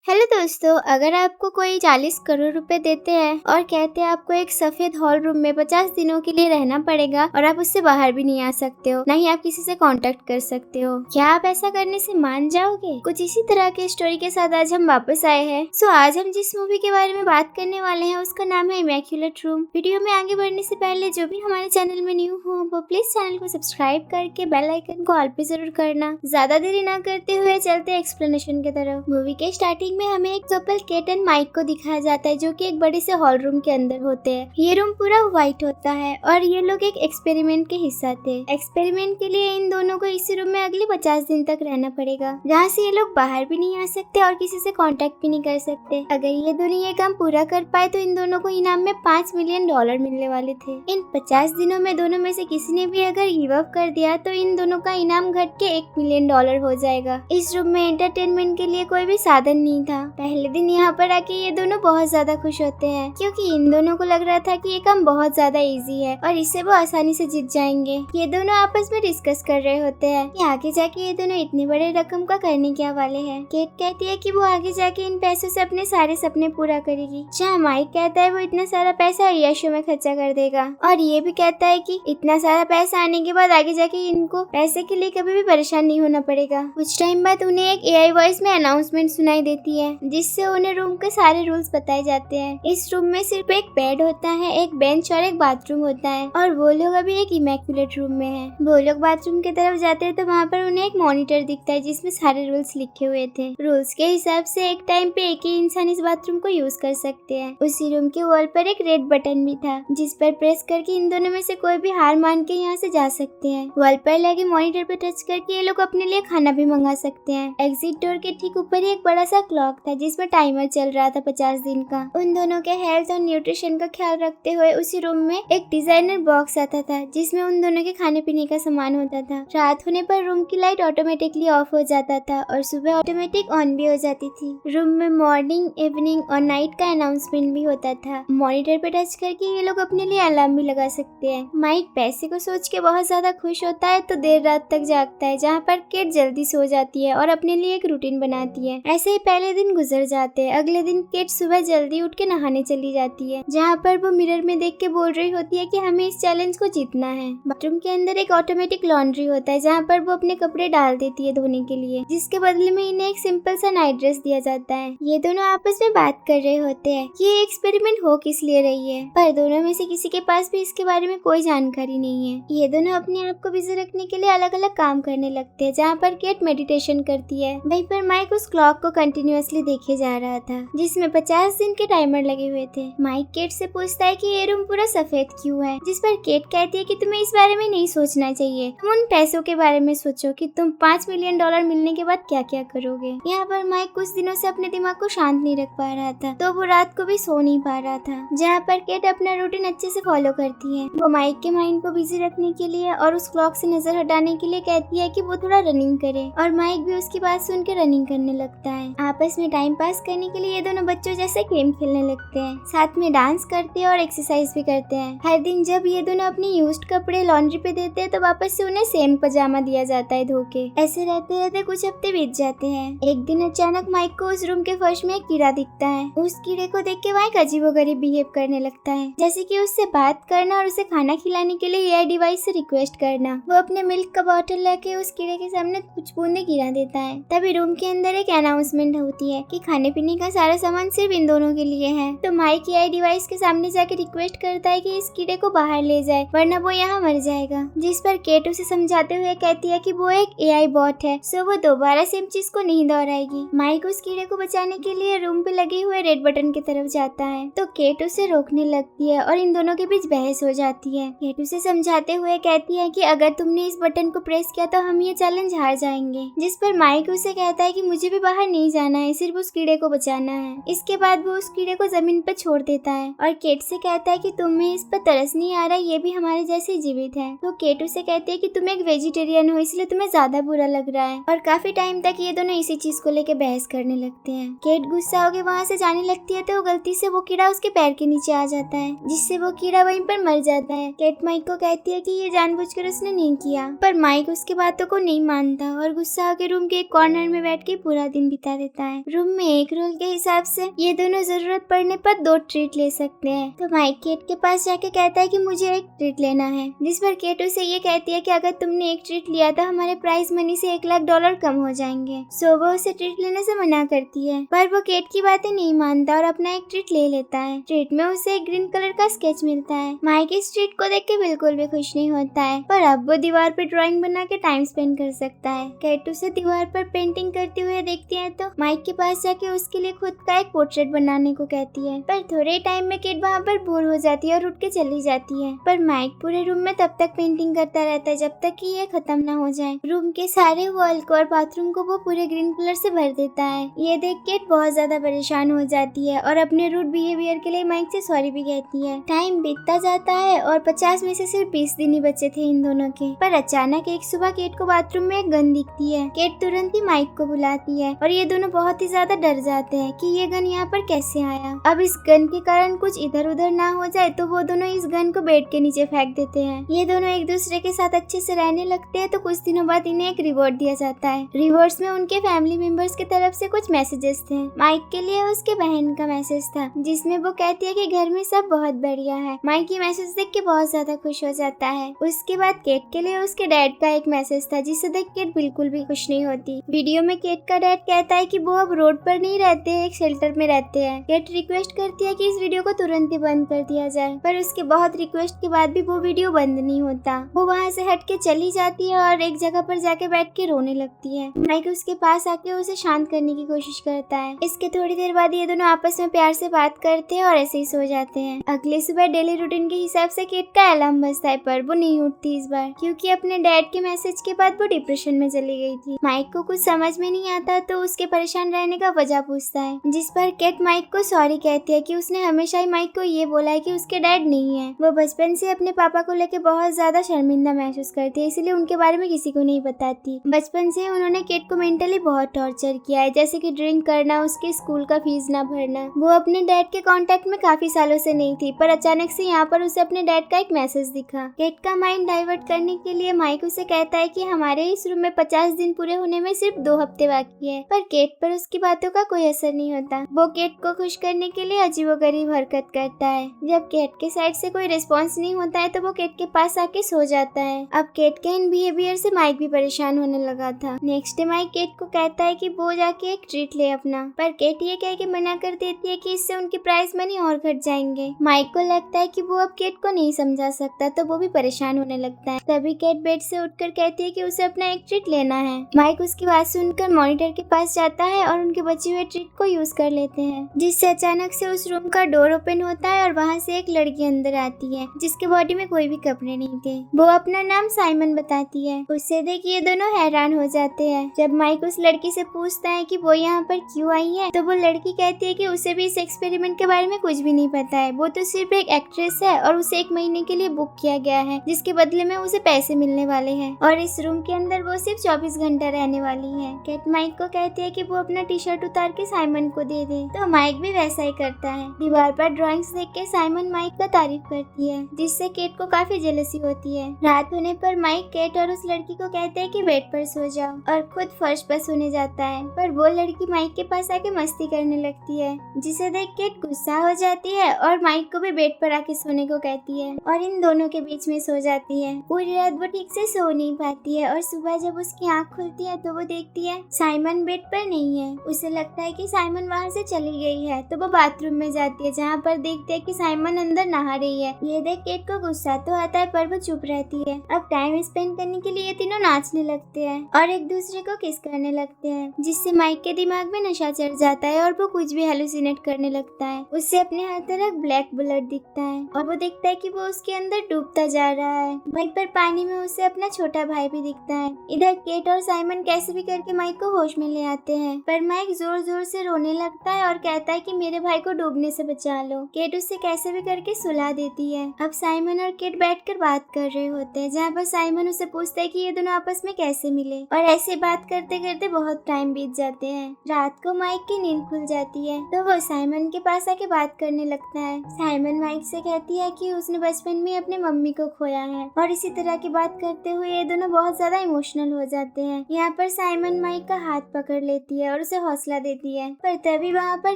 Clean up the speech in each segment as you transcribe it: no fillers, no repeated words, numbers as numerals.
Hello दोस्तों, अगर आपको कोई 40 करोड़ रुपए देते हैं और कहते हैं आपको एक सफेद हॉल रूम में 50 दिनों के लिए रहना पड़ेगा और आप उससे बाहर भी नहीं आ सकते हो, ना ही आप किसी से कांटेक्ट कर सकते हो, क्या आप ऐसा करने से मान जाओगे? कुछ इसी तरह की स्टोरी के साथ आज हम वापस आए हैं। सो आज हम जिस मूवी के बारे में बात करने वाले हैं उसका नाम है इमैक्युलेट रूम। वीडियो में आगे बढ़ने से पहले जो भी हमारे चैनल में न्यू हो वो प्लीज चैनल को सब्सक्राइब करके बेल आइकन को ऑल पे जरूर करना। ज्यादा देरी ना करते हुए चलते एक्सप्लेनेशन की तरफ। मूवी के स्टार्टिंग में हमें एक कपल केट एंड माइक को दिखाया जाता है जो कि एक बड़े से हॉल रूम के अंदर होते हैं। ये रूम पूरा व्हाइट होता है और ये लोग एक एक्सपेरिमेंट के हिस्सा थे। एक्सपेरिमेंट के लिए इन दोनों को इसी रूम में अगले 50 दिन तक रहना पड़ेगा, जहाँ से ये लोग बाहर भी नहीं आ सकते और किसी से कांटेक्ट भी नहीं कर सकते। अगर ये दोनों ये काम पूरा कर पाए तो इन दोनों को इनाम में $5 मिलियन मिलने वाले थे। इन 50 दिनों में दोनों में से किसी ने भी अगर गिव अप कर दिया तो इन दोनों का इनाम घट के $1 मिलियन हो जाएगा। इस रूम में एंटरटेनमेंट के लिए कोई भी साधन नहीं था। पहले दिन यहाँ पर आके ये दोनों बहुत ज्यादा खुश होते हैं क्योंकि इन दोनों को लग रहा था कि ये काम बहुत ज्यादा इजी है और इससे वो आसानी से जीत जाएंगे। ये दोनों आपस में डिस्कस कर रहे होते हैं कि आगे जाके ये दोनों इतने बड़े रकम का करने क्या वाले हैं। केट कहती है कि वो आगे जाके इन पैसों से अपने सारे सपने पूरा करेगी, जहाँ माइक कहता है वो इतना सारा पैसा यशो में खर्चा कर देगा और ये भी कहता है कि इतना सारा पैसा आने के बाद आगे जाके इनको पैसे के लिए कभी भी परेशान नहीं होना पड़ेगा। कुछ टाइम बाद उन्हें एक AI वॉइस में अनाउंसमेंट सुनाई देती है जिससे उन्हें रूम के सारे रूल्स बताए जाते हैं। इस रूम में सिर्फ एक बेड होता है, एक बेंच और एक बाथरूम होता है और वो लोग अभी एक इमैक्युलेट रूम में हैं। वो लोग बाथरूम की तरफ जाते हैं तो वहाँ पर उन्हें एक मॉनिटर दिखता है जिसमें सारे रूल्स लिखे हुए थे। रूल्स के हिसाब से एक टाइम पे एक ही इंसान इस बाथरूम को यूज कर सकते हैं। उसी रूम के वॉल पर एक रेड बटन भी था जिस पर प्रेस करके इन दोनों में से कोई भी हार मान के यहाँ से जा सकते हैं। वॉल पर लगे मॉनिटर पर टच करके ये लोग अपने लिए खाना भी मंगा सकते हैं। एग्जिट डोर के ठीक ऊपर ही एक बड़ा सा क्लॉक था जिसमें टाइमर चल रहा था 50 दिन का। उन दोनों के हेल्थ और न्यूट्रिशन का ख्याल रखते हुए उसी रूम में एक डिजाइनर बॉक्स आता था जिसमें उन दोनों के खाने पीने का सामान होता था। रात होने पर रूम की लाइट ऑटोमेटिकली ऑफ हो जाता था और सुबह ऑटोमेटिक ऑन भी हो जाती थी। रूम में मॉर्निंग, इवनिंग और नाइट का अनाउंसमेंट भी होता था। मॉनिटर पे टच करके ये लोग अपने लिए अलार्म भी लगा सकते हैं। माइक पैसे को सोच के बहुत ज्यादा खुश होता है तो देर रात तक जागता है, जहाँ पर केट जल्दी सो जाती है और अपने लिए एक रूटीन बनाती है। ऐसे ही पहले दिन गुजर जाते हैं। अगले दिन केट सुबह जल्दी उठ के नहाने चली जाती है, जहाँ पर वो मिरर में देख के बोल रही होती है कि हमें इस चैलेंज को जीतना है। बाथरूम के अंदर एक ऑटोमेटिक लॉन्ड्री होता है जहाँ पर वो अपने कपड़े डाल देती है धोने के लिए, जिसके बदले में इन्हें एक सिंपल सा नाइट ड्रेस दिया जाता है। ये दोनों आपस में बात कर रहे होते हैं कि ये एक्सपेरिमेंट हो किस लिए रही है, पर दोनों में से किसी के पास भी इसके बारे में कोई जानकारी नहीं है। ये दोनों अपने आप को बिजी रखने के लिए अलग अलग काम करने लगते हैं, जहाँ पर केट मेडिटेशन करती है। वहीं पर माइक उस क्लॉक को कंटिन्यूअसली देखे जा रहा था जिसमें 50 दिन के टाइमर लगे हुए थे। माइक केट से पूछता है कि ये रूम पूरा सफेद क्यों है, जिस पर केट कहती है कि तुम्हें इस बारे में नहीं सोचना चाहिए, तुम उन पैसों के बारे में सोचो कि तुम $5 मिलियन मिलने के बाद क्या क्या करोगे। यहाँ पर माइक कुछ दिनों से अपने दिमाग को शांत नहीं रख पा रहा था तो वो रात को भी सो नहीं पा रहा था, जहाँ पर केट अपना रूटीन अच्छे से फॉलो करती है। वो माइक के माइंड को बिजी रखने के लिए और उस क्लॉक से नजर हटाने के लिए कहती है कि वो थोड़ा रनिंग करे और माइक भी उसकी बात सुन के रनिंग करने लगता है। आपस में टाइम पास करने के लिए ये दोनों बच्चों जैसे गेम खेलने लगते हैं, साथ में डांस करते हैं और एक्सरसाइज भी करते हैं। हर दिन जब ये दोनों अपने यूज्ड कपड़े लॉन्ड्री पे देते हैं तो वापस से उन्हें सेम पजामा दिया जाता है धो के। ऐसे रहते रहते कुछ हफ्ते बीत जाते हैं। एक दिन अचानक माइक को उस रूम के फर्श में एक कीड़ा दिखता है। उस कीड़े को देख के माइक अजीबोगरीब बिहेव करने लगता है, जैसे कि उससे बात करना और उसे खाना खिलाने के लिए AI डिवाइस से रिक्वेस्ट करना। वो अपने मिल्क का बॉटल लेके उस कीड़े के सामने कुछ बूंदे गिरा देता है। तभी रूम के अंदर एक अनाउंसमेंट होती है कि खाने पीने का सारा सामान सिर्फ इन दोनों के लिए है। तो माइक AI डिवाइस के सामने जाके रिक्वेस्ट करता है कि इस कीड़े को बाहर ले जाए वरना वो यहाँ मर जाएगा, जिस पर केट उसे समझाते हुए कहती है कि वो एक AI बॉट है सो वो दोबारा सेम चीज को नहीं दोहराएगी। माइक उस कीड़े को बचाने के लिए रूम पे लगे हुए रेड बटन की तरफ जाता है तो केट उसे रोकने लगती है और इन दोनों के बीच बहस हो जाती है। केट उसे समझाते हुए कहती है कि अगर तुमने इस बटन को प्रेस किया तो हम ये चैलेंज हार जाएंगे, जिस पर माइक उसे कहता है कि मुझे भी बाहर नहीं जाना है, सिर्फ उस कीड़े को बचाना है। इसके बाद वो उस कीड़े को जमीन पर छोड़ देता है और केट से कहता है कि तुम्हें इस पर तरस नहीं आ रहा, ये भी हमारे जैसे जीवित है। तो केट उसे कहती है कि तुम एक वेजिटेरियन हो इसलिए तुम्हें ज्यादा बुरा लग रहा है और काफी टाइम तक ये दोनों इसी चीज को लेके बहस करने लगते हैं। केट गुस्सा होकर वहाँ से जाने लगती है तो गलती से वो कीड़ा उसके पैर के नीचे आ जाता है, जिससे वो कीड़ा वहीं पर मर जाता है। केट माइक को कहती है कि ये जानबूझकर उसने नहीं किया, पर माइक उसकी बातों को नहीं मानता और गुस्सा होकर रूम के एक कॉर्नर में बैठ के पूरा दिन बिता देता है। रूम में एक रूल के हिसाब से ये दोनों जरूरत पड़ने पर 2 ट्रीट ले सकते हैं। तो माइक केट के पास जाके कहता है कि मुझे एक ट्रीट लेना है, जिस पर केट उसे ये कहती है कि अगर तुमने एक ट्रीट लिया तो हमारे प्राइस मनी से $1,00,000 कम हो जाएंगे। सो वो उसे ट्रीट लेने से मना करती है, पर वो केट की बातें नहीं मानता और अपना एक ट्रीट ले लेता है। ट्रीट में उसे एक ग्रीन कलर का स्केच मिलता है। माइक इस ट्रीट को देख के बिल्कुल भी खुश नहीं होता है, पर अब वो दीवार पे ड्राइंग बना के टाइम स्पेंड कर सकता है। केट उसे दीवार पर पेंटिंग करते हुए देखती है तो माइक के पास जाके उसके लिए खुद का एक पोर्ट्रेट बनाने को कहती है, पर थोड़े टाइम में केट वहाँ पर बोर हो जाती है और उठ के चली जाती है। पर माइक पूरे रूम में तब तक पेंटिंग करता रहता है जब तक कि ये खत्म ना हो जाए। रूम के सारे वॉल को और बाथरूम को वो पूरे ग्रीन कलर से भर देता है। ये देख केट बहुत ज्यादा परेशान हो जाती है और अपने रूड बिहेवियर के लिए माइक से सॉरी भी कहती है। टाइम बीतता जाता है और 50 में से सिर्फ 20 दिन ही बचे थे इन दोनों के। पर अचानक एक सुबह केट को बाथरूम में एक गन दिखती है। केट तुरंत ही माइक को बुलाती है और ये दोनों बहुत ही ज्यादा डर जाते हैं कि ये गन यहाँ पर कैसे आया। अब इस गन के कारण कुछ इधर उधर ना हो जाए तो वो दोनों इस गन को बेड के नीचे फेंक देते हैं। ये दोनों एक दूसरे के साथ अच्छे से रहने लगते हैं तो कुछ दिनों बाद इन्हें एक रिवॉर्ड दिया जाता है। रिवॉर्ड्स में उनके फैमिली मेंबर्स की तरफ से कुछ मैसेजेस थे। माइक के लिए उसके बहन का मैसेज था जिसमें वो कहती है कि घर में सब बहुत बढ़िया है। माइक ये मैसेज देख के बहुत ज्यादा खुश हो जाता है। उसके बाद केट के लिए उसके डैड का एक मैसेज था जिसे देख केट बिल्कुल भी खुश नहीं होती। वीडियो में केट का डैड कहता है कि वो अब रोड पर नहीं रहते, एक शेल्टर में रहते हैं। केट रिक्वेस्ट करती है कि इस वीडियो को तुरंत ही बंद कर दिया जाए, पर उसके बहुत रिक्वेस्ट के बाद भी वो वीडियो बंद नहीं होता। वो वहाँ से हट के चली जाती है और एक जगह पर जाके बैठ के रोने लगती है। माइक उसके पास आके उसे शांत करने की कोशिश करता है। इसके थोड़ी देर बाद ये दोनों आपस में प्यार से बात करते हैं और ऐसे ही सो जाते हैं। अगले सुबह डेली रूटीन के हिसाब से केट का अलार्म बजता है, पर वो नहीं उठती इस बार, क्योंकि अपने डैड के मैसेज के बाद वो डिप्रेशन में चली गई थी। माइक को कुछ समझ में नहीं आता तो उसके परेशान रहने का वजह पूछता है, जिस पर केट माइक को सॉरी कहती है कि उसने हमेशा ही माइक को ये बोला है कि उसके डैड नहीं है। वो बचपन से अपने पापा को लेकर बहुत ज्यादा शर्मिंदा महसूस करती है, इसलिए उनके बारे में किसी को नहीं बताती। बचपन से उन्होंने केट को मेंटली बहुत टॉर्चर किया है, जैसे कि ड्रिंक करना, उसके स्कूल का फीस ना भरना। वो अपने डैड के कांटेक्ट में काफी सालों से नहीं थी, पर अचानक से यहाँ पर उसे अपने डैड का एक मैसेज दिखा। केट का माइंड डाइवर्ट करने के लिए माइक उसे कहता है कि हमारे इस रूम में 50 दिन पूरे होने में सिर्फ 2 हफ्ते बाकी है, पर केट पर उसकी बातों का कोई असर नहीं होता। वो केट को खुश करने के लिए अजीबोगरीब हरकत करता है। जब केट के साइड से कोई रिस्पॉन्स नहीं होता है तो वो केट के पास आके सो जाता है। अब केट के इन बिहेवियर से माइक भी परेशान होने लगा था। नेक्स्ट डे माइक केट को कहता है कि वो जाके एक ट्रीट ले अपना, पर केट ये कह के मना कर देती है कि इससे उनके प्राइस मनी और घट जाएंगे। माइक को लगता है कि वो अब केट को नहीं समझा सकता तो वो भी परेशान होने लगता है। तभी केट बेड से उठकर कहती है कि उसे अपना एक ट्रीट लेना है। माइक उसकी बात सुनकर मॉनिटर के पास जाता है और उनके बचे हुए ट्रीट को यूज कर लेते हैं, जिससे अचानक से उस रूम का डोर ओपन होता है और वहाँ से एक लड़की अंदर आती है जिसके बॉडी में कोई भी कपड़े नहीं थे। वो अपना नाम साइमन बताती है। उससे देख ये दोनों हैरान हो जाते हैं। जब माइक उस लड़की से पूछता है कि वो यहाँ पर क्यों आई है तो वो लड़की कहती है कि उसे भी इस एक्सपेरिमेंट के बारे में कुछ भी नहीं पता है। वो तो सिर्फ एक एक्ट्रेस है और उसे 1 महीने के लिए बुक किया गया है, जिसके बदले में उसे पैसे मिलने वाले हैं और इस रूम के अंदर वो सिर्फ 24 घंटा रहने वाली है। केट माइक को कहती है कि वो अपना टी शर्ट उतार के साइमन को दे दे, तो माइक भी वैसा ही करता है। दीवार पर ड्राइंग्स देख के साइमन माइक का तारीफ करती है, जिससे केट को काफी जेलसी होती है। रात होने पर माइक केट और उस लड़की को कहते हैं कि बेड पर सो जाओ और खुद फर्श पर सोने जाता है, पर वो लड़की माइक के पास आके मस्ती करने लगती है, जिसे देख केट गुस्सा हो जाती है और माइक को भी बेड पर आके सोने को कहती है और इन दोनों के बीच में सो जाती है। पूरी रात वो ठीक से सो नहीं पाती है और सुबह जब उसकी आँख खुलती है तो वो देखती है साइमन बेड पर नहीं है। उसे लगता है कि साइमन वहाँ से चली गई है, तो वो बाथरूम में जाती है जहाँ पर देखती है कि साइमन अंदर नहा रही है। ये देख केट को गुस्सा तो आता है पर वो चुप रहती है। अब टाइम स्पेंड करने के लिए ये तीनों नाचने लगते हैं और एक दूसरे को किस करने लगते हैं, जिससे माइक के दिमाग में नशा चढ़ जाता है और वो कुछ भी हेलुसिनेट करने लगता है। उससे अपने हर तरफ ब्लैक ब्लड दिखता है और वो देखता है कि वो उसके अंदर डूबता जा रहा है। वहीं पर पानी में उसे अपना छोटा भाई भी दिखता है। इधर केट और साइमन कैसे भी करके माइक को होश में ले आते हैं, पर माइक जोर जोर से रोने लगता है और कहता है कि मेरे भाई को डूबने से बचा लो। केट उससे कैसे भी करके सुला देती है। अब साइमन और केट बैठकर बात कर रहे होते हैं, जहाँ पर साइमन उसे पूछता है कि ये दोनों आपस में कैसे मिले, और ऐसे बात करते करते बहुत टाइम बीत जाते हैं। रात को माइक की नींद खुल जाती है तो वो साइमन के पास आके बात करने लगता है। साइमन माइक से कहती है कि उसने बचपन में अपने मम्मी को खोया है और इसी तरह की बात करते हुए ये दोनों बहुत ज्यादा इमोशनल हो जाते हैं। यहाँ पर साइमन माइक का हाथ पकड़ लेती है और और उसे हौसला देती है। पर तभी वहाँ पर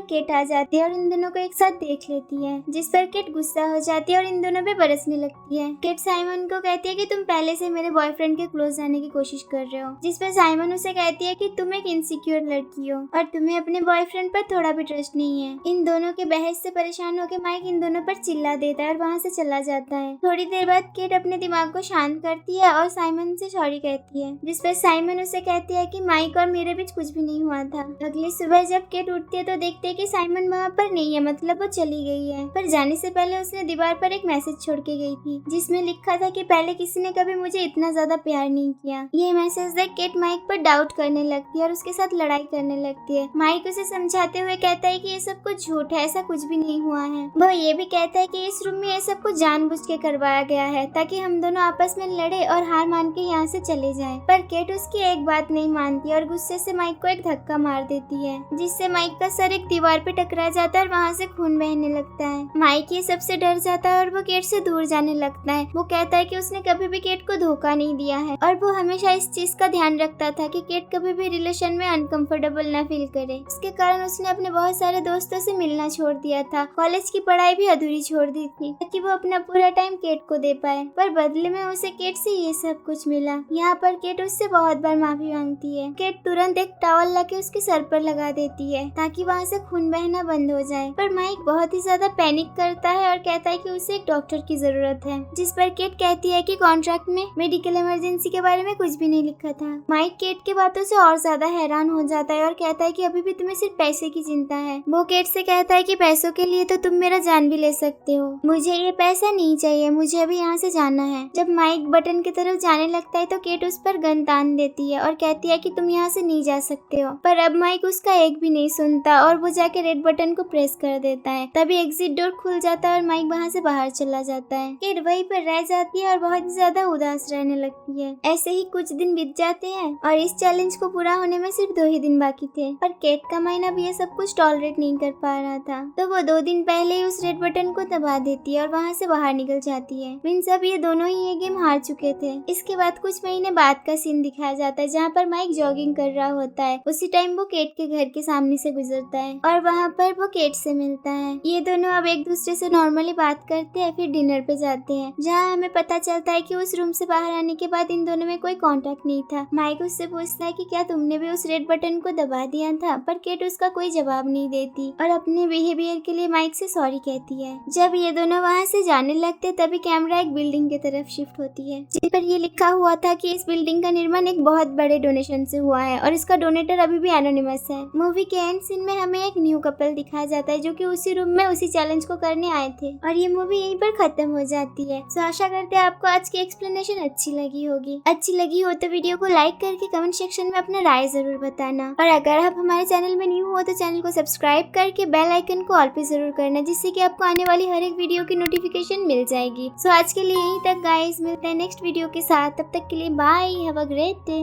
केट आ जाती है और इन दोनों को एक साथ देख लेती है, जिस पर केट गुस्सा हो जाती है और इन दोनों पे बरसने लगती है। केट साइमन को कहती है कि तुम पहले से मेरे बॉयफ्रेंड के क्लोज आने की कोशिश कर रहे हो, जिस पर साइमन उसे कहती है कि तुम एक इनसिक्योर लड़की हो और तुम्हें अपने बॉयफ्रेंड पर थोड़ा भी ट्रस्ट नहीं है। इन दोनों के बहस से परेशान होकर माइक इन दोनों पर चिल्ला देता है और वहाँ से चला जाता है। थोड़ी देर बाद केट अपने दिमाग को शांत करती है और साइमन से सॉरी कहती है, जिस पर साइमन उसे कहती है कि माइक और मेरे बीच कुछ भी नहीं हुआ था। अगली सुबह जब केट उठती है तो देखते है कि साइमन वहाँ पर नहीं है, मतलब वो चली गई है। पर जाने से पहले उसने दीवार पर एक मैसेज छोड़ के गई थी, जिसमें लिखा था कि पहले किसी ने कभी मुझे इतना ज्यादा प्यार नहीं किया। ये मैसेज देख केट माइक पर डाउट करने लगती है और उसके साथ लड़ाई करने लगती है। माइक उसे समझाते हुए कहता है कि ये सब कुछ झूठ है, ऐसा कुछ भी नहीं हुआ है। वो ये भी कहता है कि इस रूम में ये सब कुछ जानबूझ के करवाया गया है ताकि हम दोनों आपस में लड़े और हार मान के यहाँ से चले जाएं। पर केट उसकी एक बात नहीं मानती और गुस्से से माइक को एक धक्का मार देती है, जिससे माइक का सर एक दीवार पे टकरा जाता है और वहाँ से खून बहने लगता है। माइक ये सबसे डर जाता है और वो केट से दूर जाने लगता है। वो कहता है कि उसने कभी भी केट को धोखा नहीं दिया है और वो हमेशा इस चीज का ध्यान रखता था कि केट कभी भी रिलेशन में अनकंफर्टेबल न फील करे। इसके कारण उसने अपने बहुत सारे दोस्तों से मिलना छोड़ दिया था, कॉलेज की पढ़ाई भी अधूरी छोड़ दी थी ताकि वो अपना पूरा टाइम केट को दे पाए। पर बदले में उसे केट से ये सब कुछ मिला। यहाँ पर केट उससे बहुत बार माफी मांगती है। केट तुरंत एक टॉवल लाके उसके सर पर लगा देती है ताकि वहाँ से खून बहना बंद हो जाए। पर माइक बहुत ही ज्यादा पैनिक करता है और कहता है कि उसे एक डॉक्टर की जरूरत है, जिस पर केट कहती है कि कॉन्ट्रैक्ट में मेडिकल इमरजेंसी के बारे में कुछ भी नहीं लिखा था। माइक केट के बातों से और ज्यादा हैरान हो जाता है और कहता है कि अभी भी तुम्हें सिर्फ पैसे की चिंता है। वो केट से कहता है कि पैसों के लिए तो तुम मेरा जान भी ले सकते हो, मुझे ये पैसा नहीं चाहिए, मुझे अभी यहाँ से जाना है। जब माइक बटन की तरफ जाने लगता है तो केट उस पर गन तान देती है और कहती है कि तुम यहाँ से नहीं जा सकते हो। पर अब माइक उसका एक भी नहीं सुनता और वो जाके रेड बटन को प्रेस कर देता है। तभी एग्जिट डोर खुल जाता है और माइक वहाँ से बाहर चला जाता है। केट वहीं पर रह जाती है और बहुत ही ज्यादा उदास रहने लगती है। ऐसे ही कुछ दिन बीत जाते हैं और इस चैलेंज को पूरा होने में सिर्फ 2 ही दिन बाकी थे। पर केट का माइंड अब ये सब कुछ टॉलरेट नहीं कर पा रहा था, तो वो 2 दिन पहले ही उस रेड बटन को दबा देती है और वहाँ से बाहर निकल जाती है। मींस अब ये दोनों ही ये गेम हार चुके थे। इसके बाद कुछ महीने बाद का सीन दिखाया जाता है जहाँ पर माइक जॉगिंग कर रहा होता है। उसी टाइम वो केट के घर के सामने से गुजरता है और वहाँ पर वो केट से मिलता है। ये दोनों अब एक दूसरे से नॉर्मली बात करते हैं, फिर डिनर पे जाते हैं जहाँ हमें पता चलता है कि उस रूम से बाहर आने के बाद इन दोनों में कोई कांटेक्ट नहीं था। माइक उससे पूछता है कि क्या तुमने भी उस रेड बटन को दबा दिया था, पर केट उसका कोई जवाब नहीं देती और अपने बिहेवियर के लिए माइक से सॉरी कहती है। जब ये दोनों वहाँ से जाने लगते तभी कैमरा एक बिल्डिंग की तरफ शिफ्ट होती है जिस पर ये लिखा हुआ था कि इस बिल्डिंग का निर्माण एक बहुत बड़े डोनेशन से हुआ है और इसका डोनेटर अभी भी एनोनिमस है। मूवी के एंड सीन में हमें एक न्यू कपल दिखाया जाता है जो कि उसी रूम में उसी चैलेंज को करने आए थे और ये मूवी यहीं पर खत्म हो जाती है। तो आशा करते हैं आपको आज की एक्सप्लेनेशन अच्छी लगी होगी। अच्छी लगी हो तो वीडियो को लाइक करके कमेंट सेक्शन में अपना राय जरूर बताना और अगर आप हमारे चैनल में न्यू हो तो चैनल को सब्सक्राइब करके बेल आइकन को ऑल पे जरूर करना, जिससे कि आपको आने वाली हर एक वीडियो की नोटिफिकेशन मिल जाएगी। सो आज के लिए यहीं तक गाइस, मिलते हैं नेक्स्ट वीडियो के साथ। तब तक के लिए bye, have a great day.